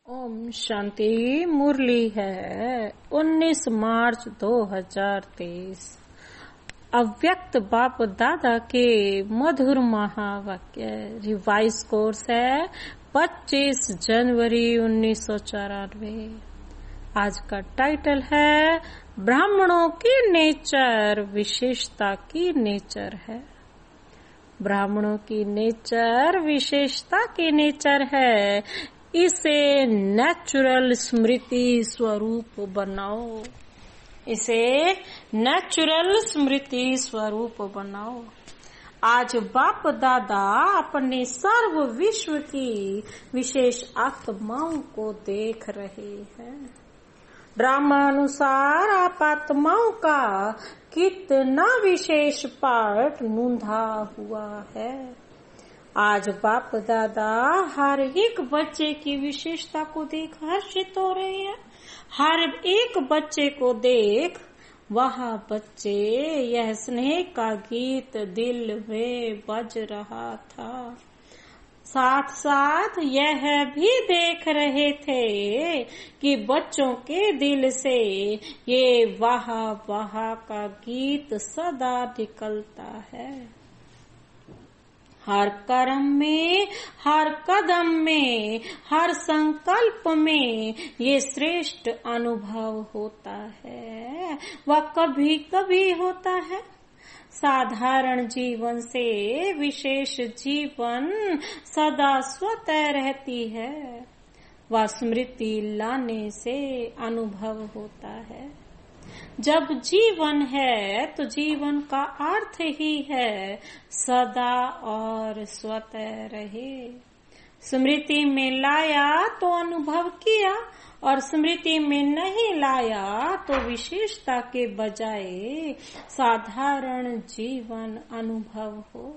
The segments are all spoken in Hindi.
ओम शांति। मुरली है 19 मार्च 2023। अव्यक्त बाप दादा के मधुर महावाक्य। रिवाइज कोर्स है 25 जनवरी 1994। आज का टाइटल है ब्राह्मणों की नेचर विशेषता की नेचर है। ब्राह्मणों की नेचर विशेषता की नेचर है। इसे नेचुरल स्मृति स्वरूप बनाओ। इसे नेचुरल स्मृति स्वरूप बनाओ। आज बाप दादा अपने सर्व विश्व की विशेष आत्माओं को देख रहे हैं। ड्रामा अनुसार आप आत्माओं का कितना विशेष पार्ट नूंधा हुआ है। आज बाप दादा हर एक बच्चे की विशेषता को देख हर्षित हो रहे हैं। हर एक बच्चे को देख वह बच्चे यह स्नेह का गीत दिल में बज रहा था। साथ साथ यह भी देख रहे थे कि बच्चों के दिल से ये वाह वाह का गीत सदा निकलता है। हर कर्म में, हर कदम में, हर संकल्प में ये श्रेष्ठ अनुभव होता है। वह कभी कभी होता है। साधारण जीवन से विशेष जीवन सदा स्वतः रहती है। वह स्मृति लाने से अनुभव होता है। जब जीवन है तो जीवन का अर्थ ही है सदा और स्वतः रहे। स्मृति में लाया तो अनुभव किया और स्मृति में नहीं लाया तो विशेषता के बजाय साधारण जीवन अनुभव हो।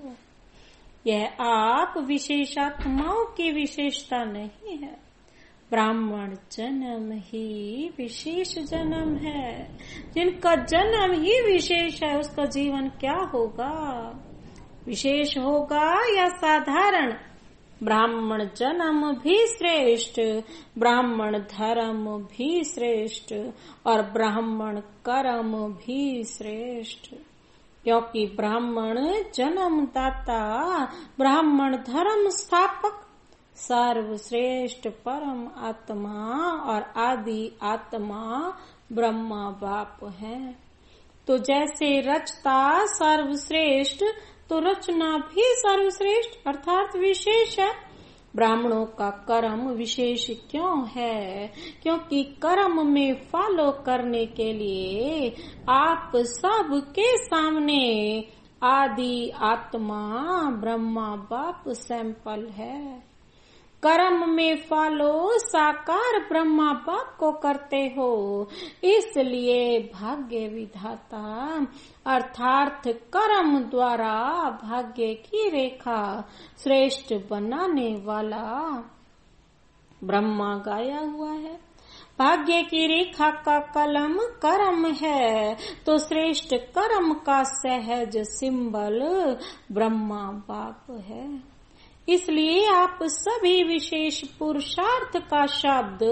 यह आप विशेषात्माओं की विशेषता नहीं है। ब्राह्मण जन्म ही विशेष जन्म है। जिनका जन्म ही विशेष है उसका जीवन क्या होगा? विशेष होगा या साधारण? ब्राह्मण जन्म भी श्रेष्ठ, ब्राह्मण धर्म भी श्रेष्ठ और ब्राह्मण कर्म भी श्रेष्ठ। क्योंकि ब्राह्मण जन्मदाता, ब्राह्मण धर्म स्थापक, सर्वश्रेष्ठ परम आत्मा और आदि आत्मा ब्रह्मा बाप है। तो जैसे रचता सर्वश्रेष्ठ तो रचना भी सर्वश्रेष्ठ अर्थात विशेष है। ब्राह्मणों का कर्म विशेष क्यों है? क्योंकि कर्म में फॉलो करने के लिए आप सबके सामने आदि आत्मा ब्रह्मा बाप सैंपल है। कर्म में फॉलो साकार ब्रह्मा बाप को करते हो, इसलिए भाग्य विधाता अर्थात कर्म द्वारा भाग्य की रेखा श्रेष्ठ बनाने वाला ब्रह्मा गाया हुआ है। भाग्य की रेखा का कलम कर्म है तो श्रेष्ठ कर्म का सहज सिंबल ब्रह्मा बाप है। इसलिए आप सभी विशेष पुरुषार्थ का शब्द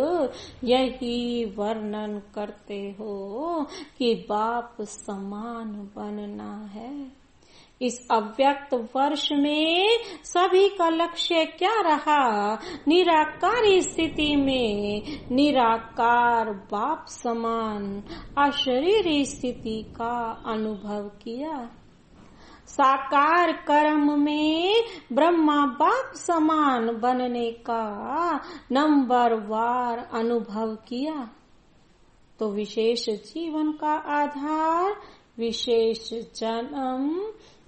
यही वर्णन करते हो कि बाप समान बनना है। इस अव्यक्त वर्ष में सभी का लक्ष्य क्या रहा? निराकारी स्थिति में निराकार बाप समान अशरीरी स्थिति का अनुभव किया। साकार कर्म में ब्रह्मा बाप समान बनने का नंबरवार अनुभव किया। तो विशेष जीवन का आधार विशेष जन्म,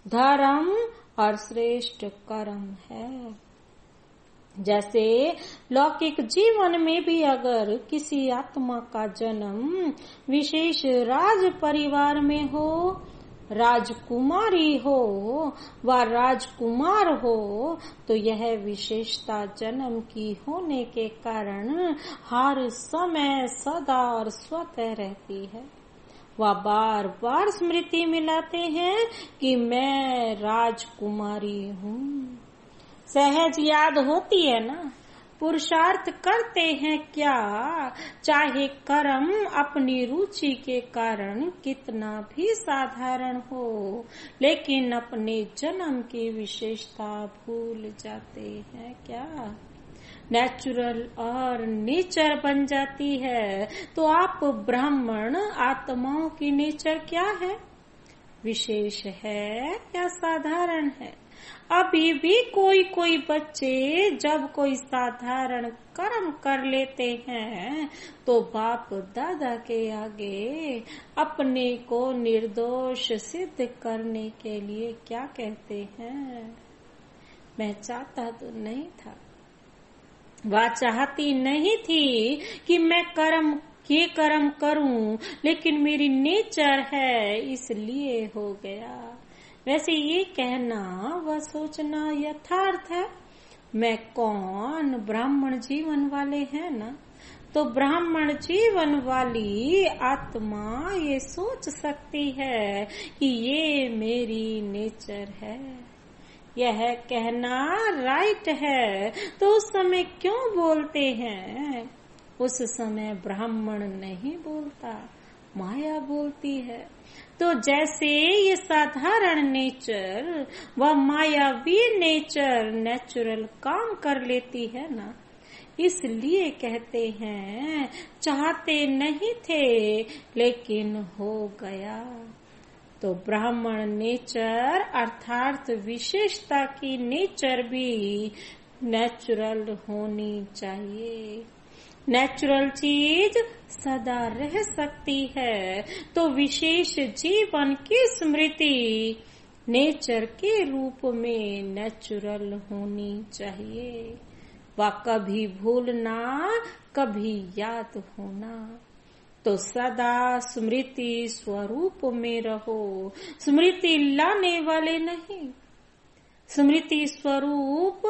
धर्म और श्रेष्ठ कर्म है। जैसे लौकिक जीवन में भी अगर किसी आत्मा का जन्म विशेष राज परिवार में हो, राजकुमारी हो व राजकुमार हो, तो यह विशेषता जन्म की होने के कारण हर समय सदा और स्वतः रहती है। वह बार बार स्मृति में लाते हैं कि मैं राजकुमारी हूँ। सहज याद होती है ना। पुरुषार्थ करते हैं क्या, चाहे कर्म अपनी रुचि के कारण कितना भी साधारण हो, लेकिन अपने जन्म की विशेषता भूल जाते हैं क्या। नेचुरल और नेचर बन जाती है। तो आप ब्राह्मण आत्माओं की नेचर क्या है, विशेष है या साधारण है। अभी भी कोई कोई बच्चे जब कोई साधारण कर्म कर लेते हैं तो बाप दादा के आगे अपने को निर्दोष सिद्ध करने के लिए क्या कहते हैं, मैं चाहता तो नहीं था, वह चाहती नहीं थी कि मैं कर्म करूं, लेकिन मेरी नेचर है इसलिए हो गया। वैसे ये कहना व सोचना यथार्थ है। मैं कौन, ब्राह्मण जीवन वाले हैं ना, तो ब्राह्मण जीवन वाली आत्मा ये सोच सकती है कि ये मेरी नेचर है। यह कहना राइट है, तो उस समय क्यों बोलते हैं। उस समय ब्राह्मण नहीं बोलता, माया बोलती है। तो जैसे ये साधारण नेचर व मायावी नेचर नेचुरल काम कर लेती है ना, इसलिए कहते हैं चाहते नहीं थे लेकिन हो गया। तो ब्राह्मण नेचर अर्थात विशेषता की नेचर भी नेचुरल होनी चाहिए। नेचुरल चीज सदा रह सकती है, तो विशेष जीवन की स्मृति नेचर के रूप में नेचुरल होनी चाहिए। वह कभी भूलना, कभी याद होना। तो सदा स्मृति स्वरूप में रहो, स्मृति लाने वाले नहीं। स्मृति स्वरूप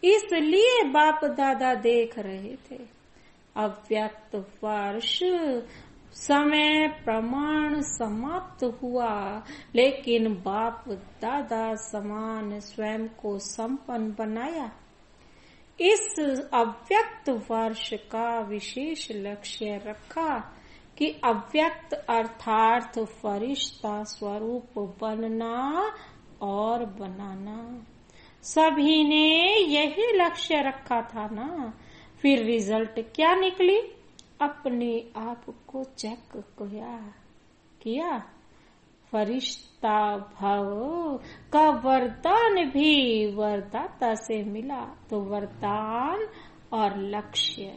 इसलिए बाप दादा देख रहे थे। अव्यक्त वर्ष समय प्रमाण समाप्त हुआ, लेकिन बाप दादा समान स्वयं को संपन्न बनाया। इस अव्यक्त वर्ष का विशेष लक्ष्य रखा कि अव्यक्त अर्थात फरिश्ता स्वरूप बनना और बनाना। सभी ने यही लक्ष्य रखा था ना। फिर रिजल्ट क्या निकली, अपने आप को चेक किया। फरिश्ता भव का वरदान भी वरदाता से मिला। तो वरदान और लक्ष्य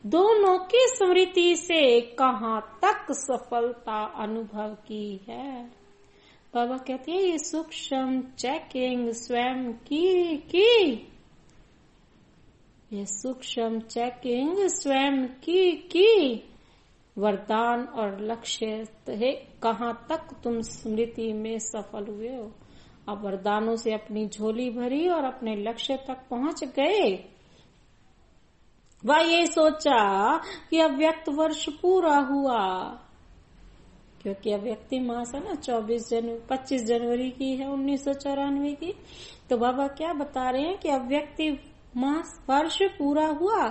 दोनों की स्मृति से कहाँ तक सफलता अनुभव की है। बाबा कहते हैं ये सूक्ष्म चेकिंग स्वयं की ये सूक्ष्म चेकिंग स्वयं की वरदान और लक्ष्य है। कहाँ तक तुम स्मृति में सफल हुए हो। अब वरदानों से अपनी झोली भरी और अपने लक्ष्य तक पहुंच गए। वह ये सोचा कि अव्यक्त वर्ष पूरा हुआ, क्योंकि अव्यक्ति मास है ना 25 जनवरी की है 1994 की। तो बाबा क्या बता रहे हैं कि अव्यक्ति मास वर्ष पूरा हुआ।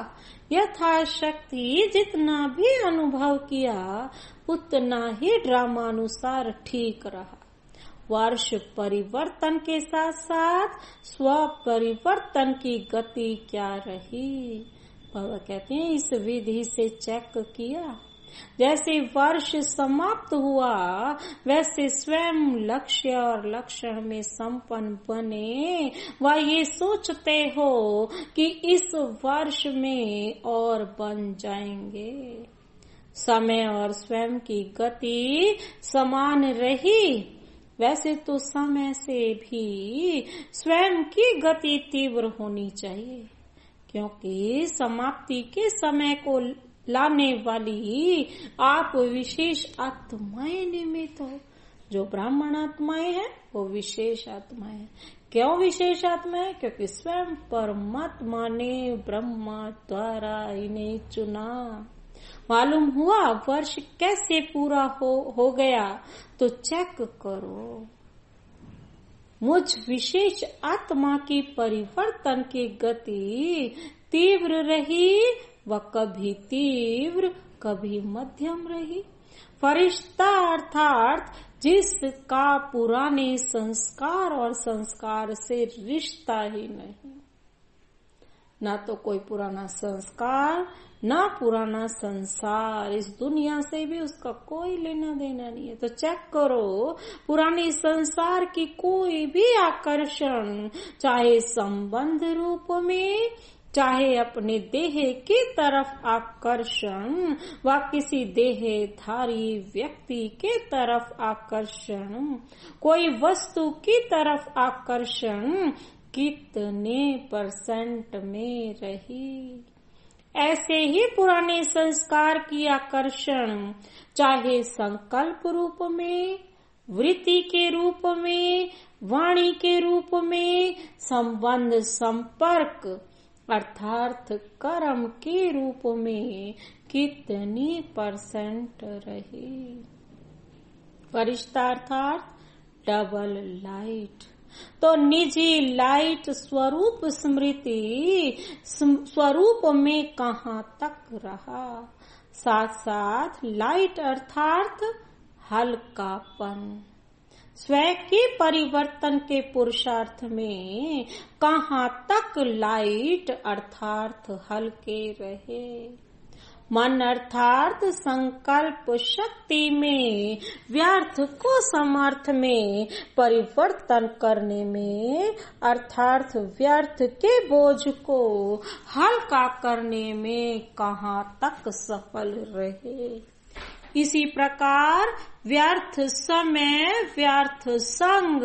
यथाशक्ति जितना भी अनुभव किया उतना ही ड्रामानुसार ठीक रहा। वर्ष परिवर्तन के साथ साथ स्व परिवर्तन की गति क्या रही। बाबा कहते हैं इस विधि से चेक किया। जैसे वर्ष समाप्त हुआ वैसे स्वयं लक्ष्य और लक्षण में संपन्न बने। वह ये सोचते हो कि इस वर्ष में और बन जाएंगे। समय और स्वयं की गति समान रही, वैसे तो समय से भी स्वयं की गति तीव्र होनी चाहिए, क्योंकि समाप्ति के समय को लाने वाली आप विशेष आत्माएं निमित्त हो। जो ब्राह्मण आत्माएं हैं वो विशेष आत्माएं। क्यों विशेष आत्माएं? क्योंकि स्वयं परमात्मा ने ब्रह्मा द्वारा इन्हें चुना। मालूम हुआ वर्ष कैसे पूरा हो गया, तो चेक करो। मुझ विशेष आत्मा की परिवर्तन की गति तीव्र रही व कभी तीव्र कभी मध्यम रही। फरिश्ता अर्थात जिसका पुराने संस्कार और संस्कार से रिश्ता ही नहीं, ना तो कोई पुराना संस्कार ना पुराना संसार, इस दुनिया से भी उसका कोई लेना देना नहीं है। तो चेक करो, पुराने संसार की कोई भी आकर्षण, चाहे संबंध रूप में, चाहे अपने देह की तरफ आकर्षण व किसी देहधारी व्यक्ति के तरफ आकर्षण, कोई वस्तु की तरफ आकर्षण कितने % में रही। ऐसे ही पुराने संस्कार की आकर्षण, चाहे संकल्प रूप में, वृत्ति के रूप में, वाणी के रूप में, संबंध संपर्क अर्थात कर्म के रूप में कितनी % रही। फरिश्ता अर्थात डबल लाइट, तो निजी लाइट स्वरूप स्मृति स्वरूप में कहाँ तक रहा। साथ साथ लाइट अर्थात हल्कापन, स्वयं के परिवर्तन के पुरुषार्थ में कहाँ तक लाइट अर्थात हल्के रहे। मन अर्थात संकल्प शक्ति में, व्यर्थ को समर्थ में परिवर्तन करने में अर्थात व्यर्थ के बोझ को हल्का करने में कहाँ तक सफल रहे। इसी प्रकार व्यर्थ समय, व्यर्थ संग,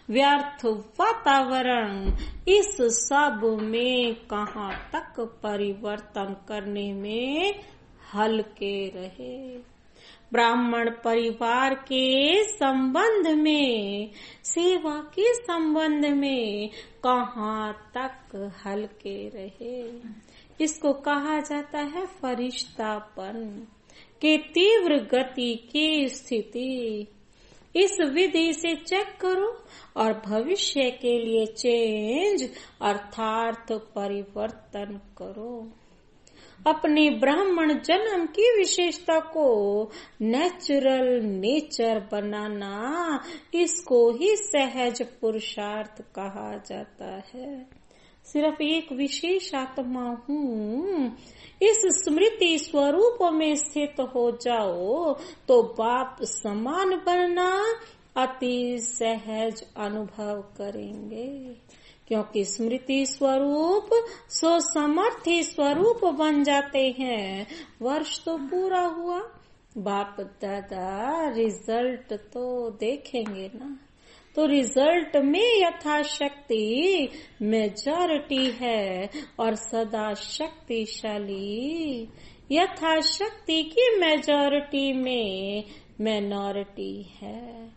व्यर्थ वातावरण, इस सब में कहाँ तक परिवर्तन करने में हल्के रहे। ब्राह्मण परिवार के संबंध में, सेवा के संबंध में कहाँ तक हल्के रहे। इसको कहा जाता है फरिश्तापन के तीव्र गति की स्थिति। इस विधि से चेक करो और भविष्य के लिए चेंज अर्थात परिवर्तन करो। अपने ब्राह्मण जन्म की विशेषता को नेचुरल नेचर बनाना, इसको ही सहज पुरुषार्थ कहा जाता है। सिर्फ एक विशेष आत्मा हूँ, इस स्मृति स्वरूप में स्थित हो जाओ तो बाप समान बनना अति सहज अनुभव करेंगे। क्योंकि स्मृति स्वरूप सो समर्थी स्वरूप बन जाते हैं। वर्ष तो पूरा हुआ, बाप दादा रिजल्ट तो देखेंगे ना। तो रिजल्ट में यथाशक्ति मेजॉरिटी है और सदा शक्तिशाली यथाशक्ति की मेजॉरिटी में माइनॉरिटी है।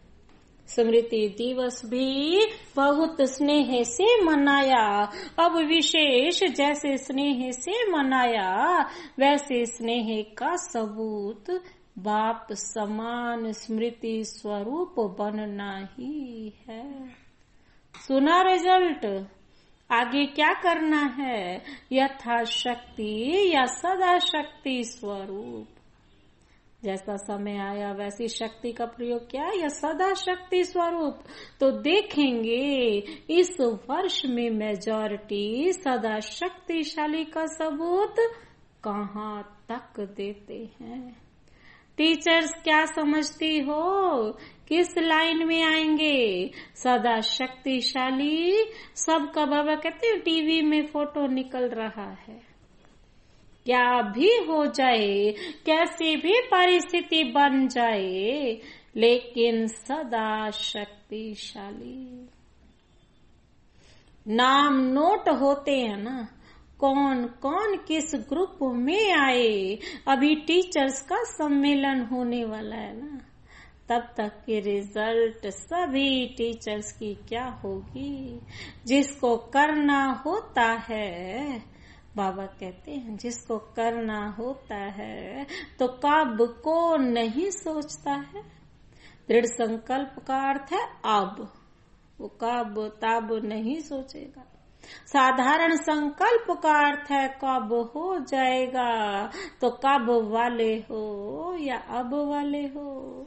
स्मृति दिवस भी बहुत स्नेह से मनाया। अब विशेष जैसे स्नेह से मनाया, वैसे स्नेह का सबूत बाप समान स्मृति स्वरूप बनना ही है। सुना रिजल्ट? आगे क्या करना है? यथाशक्ति या सदा शक्ति स्वरूप। जैसा समय आया वैसी शक्ति का प्रयोग किया या सदा शक्ति स्वरूप। तो देखेंगे इस वर्ष में मेजॉरिटी सदा शक्तिशाली का सबूत कहाँ तक देते हैं। टीचर्स क्या समझती हो, किस लाइन में आएंगे? सदा शक्तिशाली। सबका बाबा कहते हैं टीवी में फोटो निकल रहा है, क्या भी हो जाए, कैसी भी परिस्थिति बन जाए, लेकिन सदा शक्तिशाली। नाम नोट होते हैं ना, कौन कौन किस ग्रुप में आए। अभी टीचर्स का सम्मेलन होने वाला है ना, तब तक के रिजल्ट सभी टीचर्स की क्या होगी। जिसको करना होता है, बाबा कहते हैं जिसको करना होता है तो कब को नहीं सोचता है। दृढ़ संकल्प का अर्थ है अब, वो कब तब नहीं सोचेगा। साधारण संकल्प का अर्थ है कब हो जाएगा, तो कब वाले हो या अब वाले हो।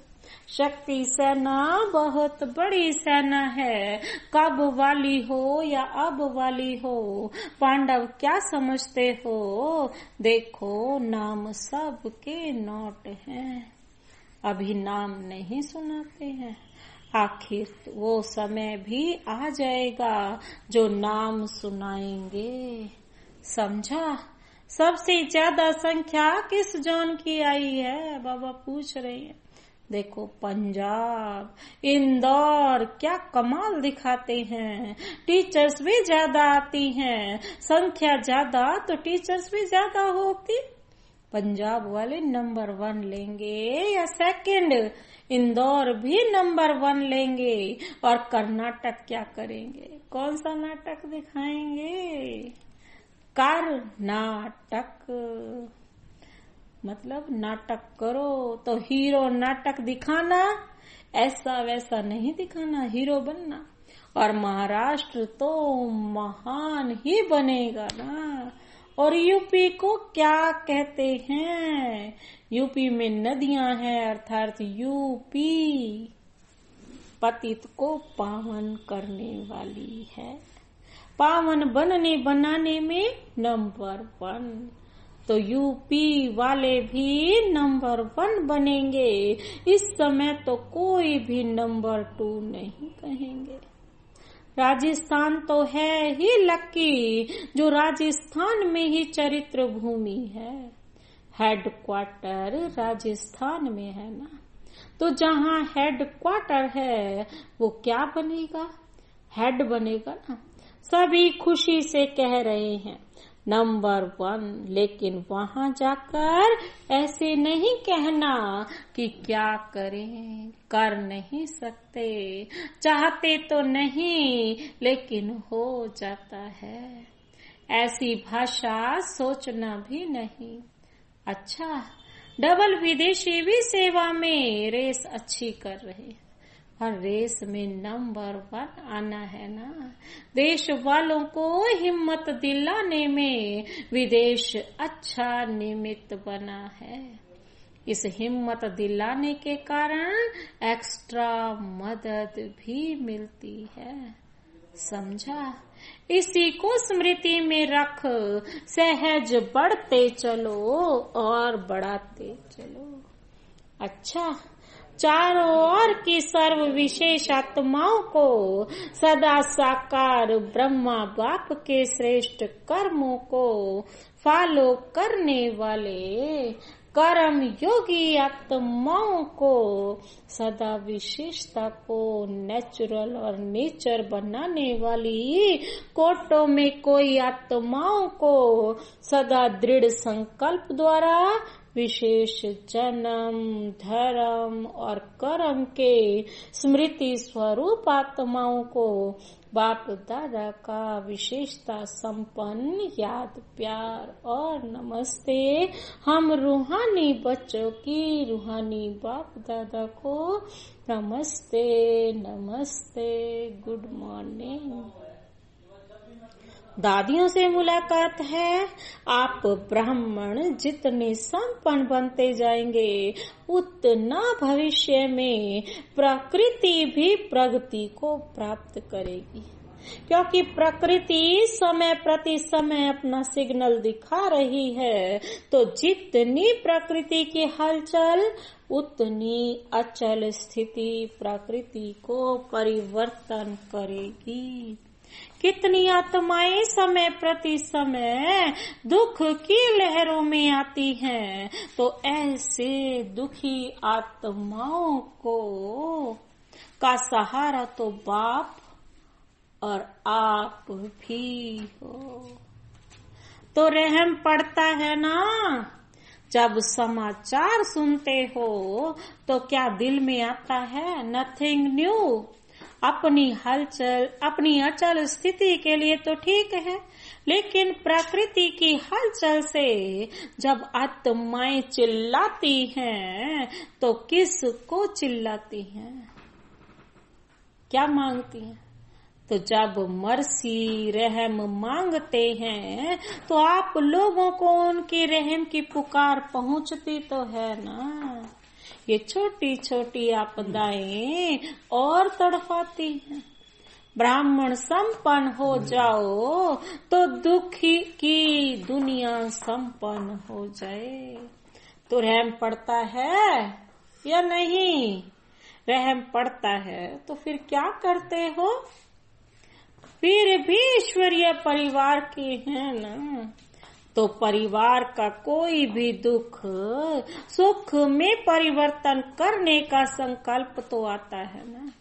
शक्ति सेना बहुत बड़ी सेना है, कब वाली हो या अब वाली हो। पांडव क्या समझते हो, देखो नाम सबके नोट हैं, अभी नाम नहीं सुनाते हैं। आखिर वो समय भी आ जाएगा जो नाम सुनाएंगे। समझा? सबसे ज्यादा संख्या किस जोन की आई है, बाबा पूछ रहे हैं। देखो पंजाब, इंदौर क्या कमाल दिखाते हैं। टीचर्स भी ज्यादा आती हैं, संख्या ज्यादा तो टीचर्स भी ज्यादा होती। पंजाब वाले नंबर 1 लेंगे या सेकंड, इंदौर भी नंबर 1 लेंगे। और कर्नाटक क्या करेंगे, कौन सा नाटक दिखाएंगे? कर्नाटक, मतलब नाटक करो तो हीरो नाटक दिखाना, ऐसा वैसा नहीं दिखाना, हीरो बनना। और महाराष्ट्र तो महान ही बनेगा ना। और यूपी को क्या कहते हैं, यूपी में नदियां हैं, अर्थात यूपी पतित को पावन करने वाली है। पावन बनने बनाने में नंबर 1, तो यूपी वाले भी नंबर 1 बनेंगे। इस समय तो कोई भी नंबर 2 नहीं कहेंगे। राजस्थान तो है ही लकी, जो राजस्थान में ही चरित्र भूमि है। हेडक्वार्टर राजस्थान में है ना, तो जहाँ हेडक्वार्टर है वो क्या बनेगा, हेड बनेगा ना। सभी खुशी से कह रहे हैं नंबर 1, लेकिन वहां जाकर ऐसे नहीं कहना कि क्या करें, कर नहीं सकते, चाहते तो नहीं लेकिन हो जाता है। ऐसी भाषा सोचना भी नहीं। अच्छा, डबल विदेशी भी सेवा में रेस अच्छी कर रहे हैं, और रेस में नंबर 1 आना है ना। देश वालों को हिम्मत दिलाने में विदेश अच्छा निमित्त बना है। इस हिम्मत दिलाने के कारण एक्स्ट्रा मदद भी मिलती है। समझा? इसी को स्मृति में रख सहज बढ़ते चलो और बढ़ाते चलो। अच्छा, चारों ओर की सर्व विशेष आत्माओं को सदा साकार ब्रह्मा बाप के श्रेष्ठ कर्मों को फॉलो करने वाले कर्म योगी आत्माओं को सदा विशेषता को नेचुरल और नेचर बनाने वाली कोटों में कोई आत्माओं को सदा दृढ़ संकल्प द्वारा विशेष जन्म धर्म और कर्म के स्मृति स्वरूप आत्माओं को बाप दादा का विशेषता संपन्न याद प्यार और नमस्ते। हम रूहानी बच्चों की रूहानी बाप दादा को नमस्ते नमस्ते, गुड मॉर्निंग। दादियों से मुलाकात है। आप ब्राह्मण जितने संपन्न बनते जाएंगे उतना भविष्य में प्रकृति भी प्रगति को प्राप्त करेगी, क्योंकि प्रकृति समय प्रति समय अपना सिग्नल दिखा रही है। तो जितनी प्रकृति की हलचल उतनी अचल स्थिति प्रकृति को परिवर्तन करेगी। कितनी आत्माएं समय प्रति समय दुख की लहरों में आती हैं, तो ऐसे दुखी आत्माओं को का सहारा तो बाप और आप भी हो। तो रहम पड़ता है ना। जब समाचार सुनते हो तो क्या दिल में आता है नथिंग न्यू। अपनी हलचल अपनी अचल स्थिति के लिए तो ठीक है, लेकिन प्रकृति की हलचल से जब आत्माएं चिल्लाती हैं तो किस को चिल्लाती हैं, क्या मांगती हैं? तो जब मर्सी रहम मांगते हैं तो आप लोगों को उनकी रहम की पुकार पहुंचती तो है ना। ये छोटी छोटी आपदाएं और तड़पाती हैं। ब्राह्मण संपन्न हो जाओ तो दुखी की दुनिया संपन्न हो जाए। तो रहम पड़ता है या नहीं? रहम पड़ता है तो फिर क्या करते हो? फिर भी ईश्वरीय परिवार के हैं ना, तो परिवार का कोई भी दुख सुख में परिवर्तन करने का संकल्प तो आता है ना।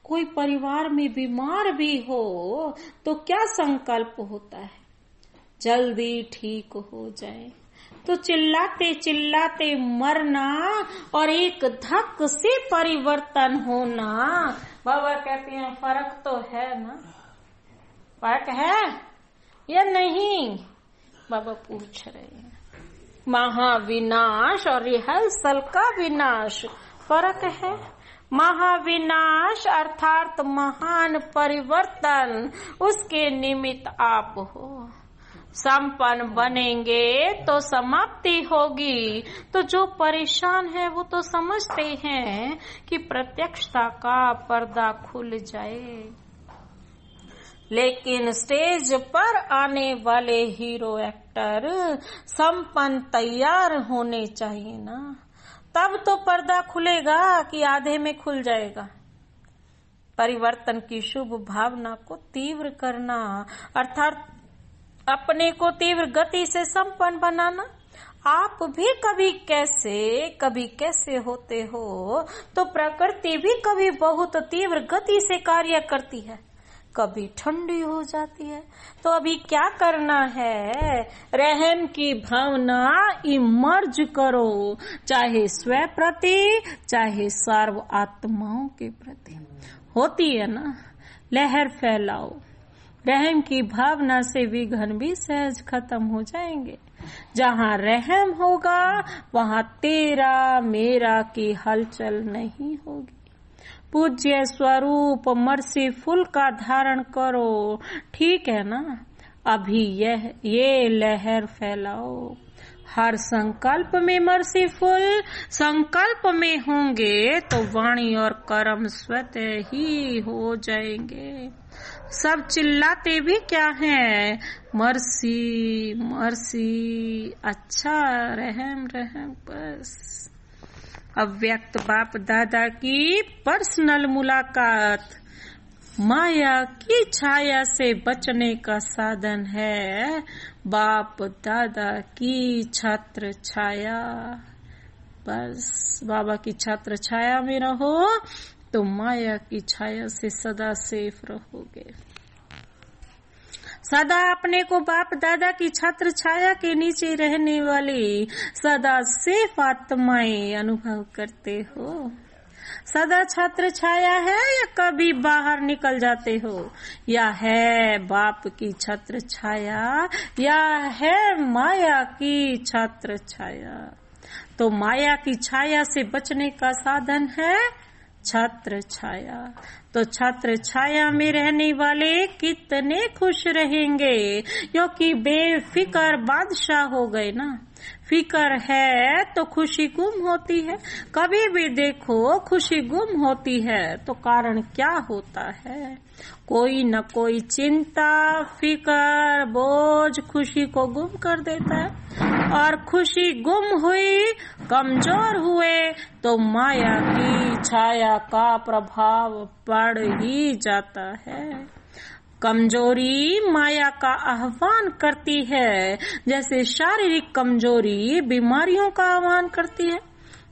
कोई परिवार में बीमार भी हो तो क्या संकल्प होता है? जल्दी ठीक हो जाए। तो चिल्लाते चिल्लाते मरना और एक धक से परिवर्तन होना, बाबा कहते हैं फर्क तो है ना। फर्क है या नहीं? बाबा पूछ रहे हैं। महाविनाश और रिहर्सल का विनाश, फर्क है। महाविनाश अर्थात महान परिवर्तन, उसके निमित्त आप हो। संपन्न बनेंगे तो समाप्ति होगी। तो जो परेशान है वो तो समझते हैं कि प्रत्यक्षता का पर्दा खुल जाए, लेकिन स्टेज पर आने वाले हीरो एक्टर संपन्न तैयार होने चाहिए ना। तब तो पर्दा खुलेगा कि आधे में खुल जाएगा। परिवर्तन की शुभ भावना को तीव्र करना अर्थात अपने को तीव्र गति से संपन्न बनाना। आप भी कभी कैसे होते हो तो प्रकृति भी कभी बहुत तीव्र गति से कार्य करती है, कभी ठंडी हो जाती है। तो अभी क्या करना है? रहम की भावना इमर्ज करो, चाहे स्व प्रति चाहे सर्व आत्माओं के प्रति। होती है ना, लहर फैलाओ। रहम की भावना से विघ्न भी सहज खत्म हो जाएंगे। जहाँ रहम होगा वहाँ तेरा मेरा की हलचल नहीं होगी। पूज्य स्वरूप मर्सीफुल का धारण करो, ठीक है ना। अभी ये लहर फैलाओ। हर संकल्प में मर्सीफुल संकल्प में होंगे तो वाणी और कर्म स्वतः ही हो जाएंगे। सब चिल्लाते भी क्या है? मर्सी मर्सी, अच्छा रहम रहम बस। अव्यक्त बाप दादा की पर्सनल मुलाकात माया की छाया से बचने का साधन है। बाप दादा की छत्र छाया, बस बाबा की छत्र छाया में रहो तो माया की छाया से सदा सेफ रहोगे। सदा अपने को बाप दादा की छत्र छाया के नीचे रहने वाली सदा सेफ आत्माएं अनुभव करते हो। सदा छत्र छाया है या कभी बाहर निकल जाते हो? या है बाप की छत्र छाया या है माया की छत्र छाया? तो माया की छाया से बचने का साधन है छत्र छाया। तो छत्र छाया में रहने वाले कितने खुश रहेंगे, क्योंकि बेफिक्र बादशाह हो गए ना। फिकर है तो खुशी गुम होती है। कभी भी देखो खुशी गुम होती है तो कारण क्या होता है? कोई न कोई चिंता फिकर बोझ खुशी को गुम कर देता है। और खुशी गुम हुई, कमजोर हुए तो माया की छाया का प्रभाव पड़ ही जाता है। कमजोरी माया का आह्वान करती है, जैसे शारीरिक कमजोरी बीमारियों का आह्वान करती है,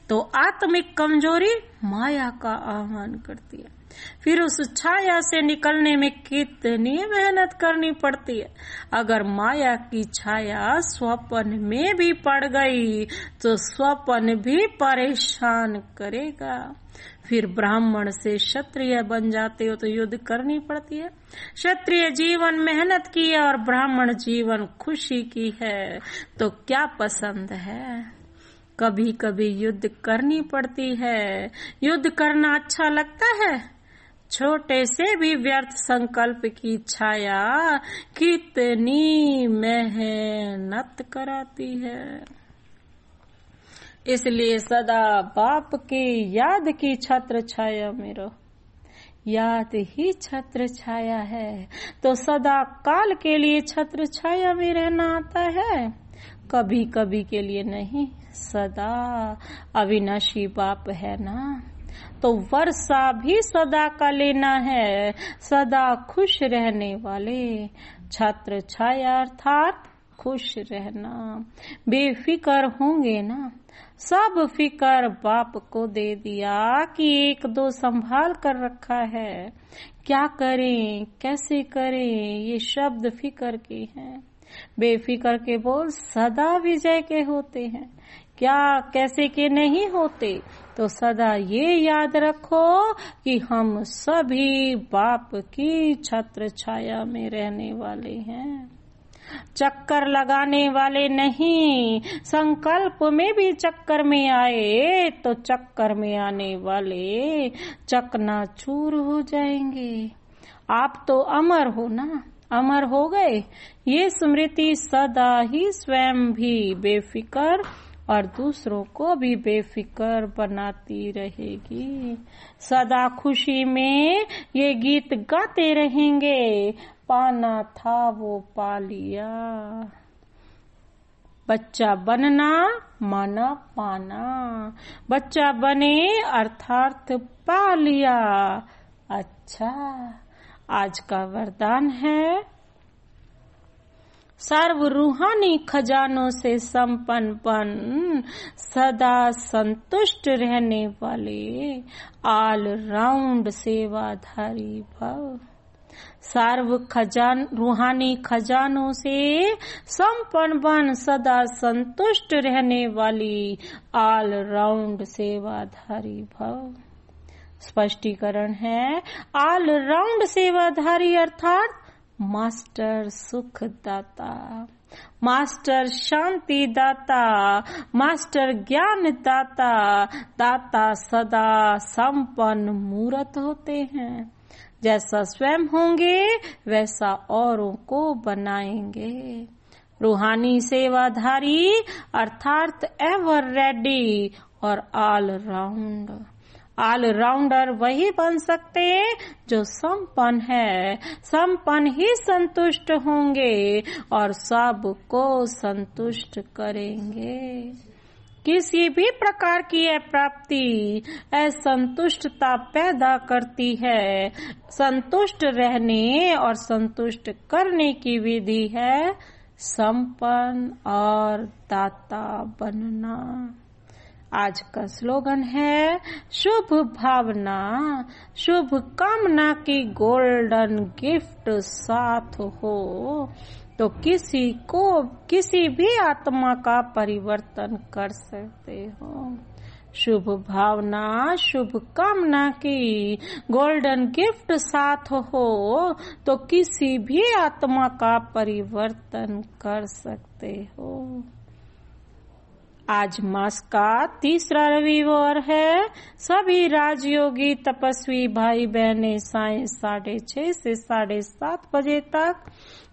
तो आत्मिक कमजोरी माया का आह्वान करती है। फिर उस छाया से निकलने में कितनी मेहनत करनी पड़ती है। अगर माया की छाया स्वप्न में भी पड़ गई तो स्वप्न भी परेशान करेगा। फिर ब्राह्मण से क्षत्रिय बन जाते हो तो युद्ध करनी पड़ती है। क्षत्रिय जीवन मेहनत की है और ब्राह्मण जीवन खुशी की है, तो क्या पसंद है? कभी कभी युद्ध करनी पड़ती है। युद्ध करना अच्छा लगता है छोटे से भी व्यर्थ संकल्प की छाया कितनी मेहनत कराती है। इसलिए सदा बाप की याद की छत्र छाया में रहो। याद ही छत्र छाया है तो सदा काल के लिए छत्र छाया में रहना आता है, कभी कभी के लिए नहीं, सदा। अविनाशी बाप है ना, तो वर्षा भी सदा का लेना है। सदा खुश रहने वाले छत्र छाया अर्थात खुश रहना। बेफिक्र होंगे ना, सब फिकर बाप को दे दिया कि एक दो संभाल कर रखा है। क्या करें कैसे करें, ये शब्द फिकर के हैं। बेफिक्र के बोल सदा विजय के होते हैं। क्या कैसे के नहीं होते, तो सदा ये याद रखो कि हम सभी बाप की छत्र छाया में रहने वाले हैं। चक्कर लगाने वाले नहीं, संकल्प में भी चक्कर में आए तो चक्कर में आने वाले चकनाचूर हो जाएंगे। आप तो अमर हो ना, अमर हो गए। ये स्मृति सदा ही स्वयं भी बेफिक्र और दूसरों को भी बेफिक्र बनाती रहेगी। सदा खुशी में ये गीत गाते रहेंगे, पाना था वो पा लिया। बच्चा बनना माना पाना, बच्चा बने अर्थात पा लिया। अच्छा, आज का वरदान है सर्व रूहानी खजानों से संपन्न सदा संतुष्ट रहने वाले ऑल राउंड सेवाधारी भव। सर्व रूहानी खजानों से संपन्न बन सदा संतुष्ट रहने वाली ऑल राउंड सेवाधारी भव। स्पष्टीकरण है, ऑल राउंड सेवाधारी अर्थात मास्टर सुख दाता, मास्टर शांति दाता, मास्टर ज्ञान दाता, दाता सदा संपन्न मूर्त होते हैं। जैसा स्वयं होंगे वैसा औरों को बनाएंगे। रूहानी सेवाधारी अर्थात एवर रेडी और ऑल राउंड। ऑल राउंडर वही बन सकते जो संपन्न है। संपन्न ही संतुष्ट होंगे और सबको संतुष्ट करेंगे। किसी भी प्रकार की प्राप्ति असंतुष्टता पैदा करती है। संतुष्ट रहने और संतुष्ट करने की विधि है संपन्न और दाता बनना। आज का स्लोगन है शुभ भावना, शुभ कामना की गोल्डन गिफ्ट साथ हो तो किसी भी आत्मा का परिवर्तन कर सकते हो। शुभ भावना, शुभ कामना की गोल्डन गिफ्ट साथ हो तो किसी भी आत्मा का परिवर्तन कर सकते हो। आज मास का तीसरा रविवार है। सभी राजयोगी तपस्वी भाई बहनें सायं 6:30 से 7:30 बजे तक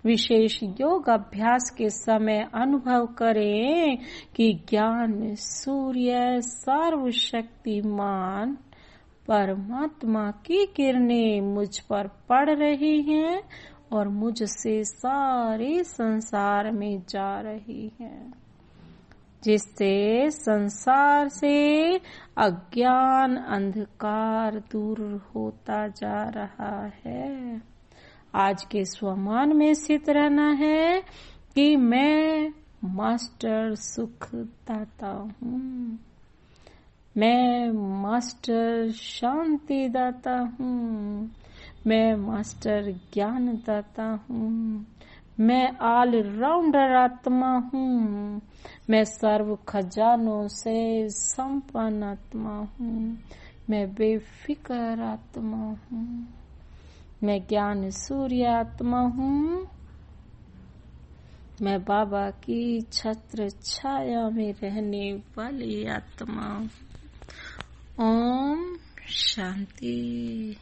विशेष योग अभ्यास के समय अनुभव करें कि ज्ञान सूर्य सर्वशक्तिमान परमात्मा की किरणें मुझ पर पड़ रही हैं और मुझसे सारे संसार में जा रही हैं, जिससे संसार से अज्ञान अंधकार दूर होता जा रहा है। आज के स्वमान में स्थित रहना है कि मैं मास्टर सुख दाता हूँ, मैं मास्टर शांति दाता हूँ, मैं मास्टर ज्ञान दाता हूँ, मैं ऑल राउंडर आत्मा हूँ, मैं सर्व खजानों से संपन्न आत्मा हूँ, मैं बेफिक्र आत्मा हूँ, मैं ज्ञान सूर्य आत्मा हूँ, मैं बाबा की छत्र छाया में रहने वाली आत्मा हूँ। ओम शांति।